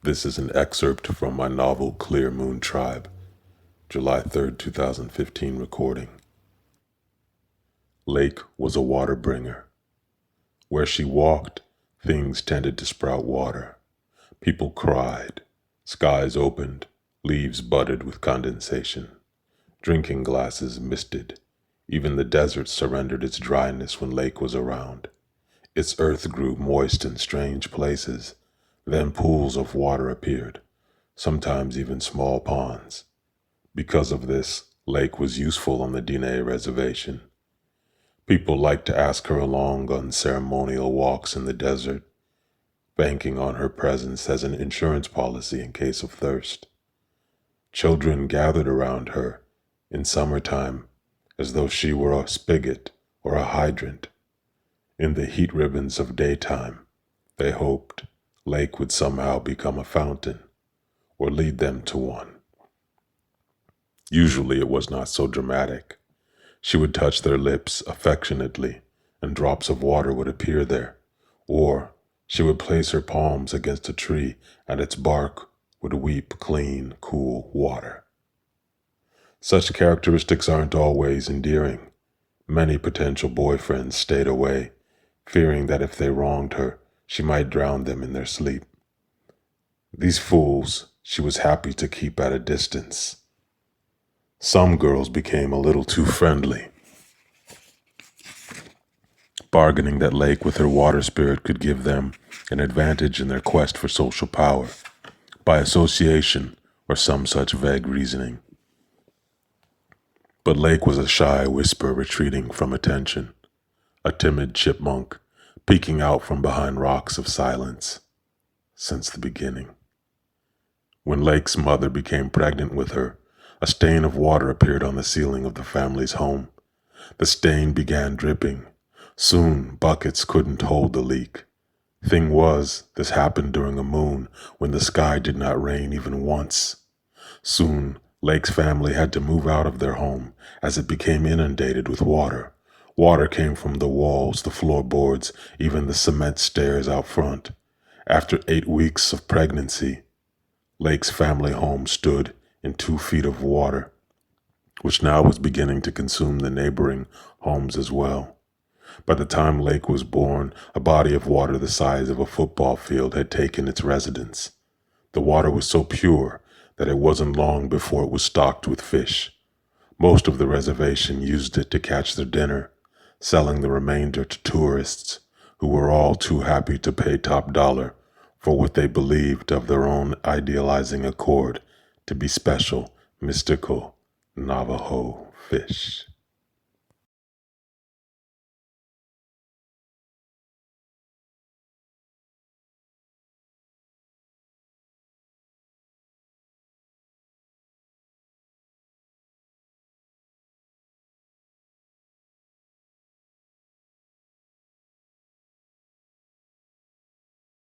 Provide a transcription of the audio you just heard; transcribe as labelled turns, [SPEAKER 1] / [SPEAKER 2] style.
[SPEAKER 1] This is an excerpt from my novel Clear Moon Tribe, July 3rd, 2015 recording. Lake was a water bringer. Where she walked, things tended to sprout water. People cried, skies opened, leaves budded with condensation. Drinking glasses misted. Even the desert surrendered its dryness when Lake was around. Its earth grew moist in strange places. Then pools of water appeared, sometimes even small ponds. Because of this, Lake was useful on the Diné reservation. People liked to ask her along on ceremonial walks in the desert, banking on her presence as an insurance policy in case of thirst. Children gathered around her in summertime as though she were a spigot or a hydrant. In the heat ribbons of daytime, they hoped Lake would somehow become a fountain or lead them to one. Usually it was not so dramatic. She would touch their lips affectionately and drops of water would appear there, or she would place her palms against a tree and its bark would weep clean, cool water. Such characteristics aren't always endearing. Many potential boyfriends stayed away, fearing that if they wronged her, she might drown them in their sleep. These fools she was happy to keep at a distance. Some girls became a little too friendly, bargaining that Lake with her water spirit could give them an advantage in their quest for social power, by association or some such vague reasoning. But Lake was a shy whisper retreating from attention, a timid chipmunk peeking out from behind rocks of silence since the beginning. When Lake's mother became pregnant with her, a stain of water appeared on the ceiling of the family's home. The stain began dripping. Soon, buckets couldn't hold the leak. Thing was, this happened during a moon when the sky did not rain even once. Soon, Lake's family had to move out of their home as it became inundated with water. Water came from the walls, the floorboards, even the cement stairs out front. After 8 weeks of pregnancy, Lake's family home stood in 2 feet of water, which now was beginning to consume the neighboring homes as well. By the time Lake was born, a body of water the size of a football field had taken its residence. The water was so pure that it wasn't long before it was stocked with fish. Most of the reservation used it to catch their dinner, selling the remainder to tourists who were all too happy to pay top dollar for what they believed of their own idealizing accord to be special, mystical Navajo fish.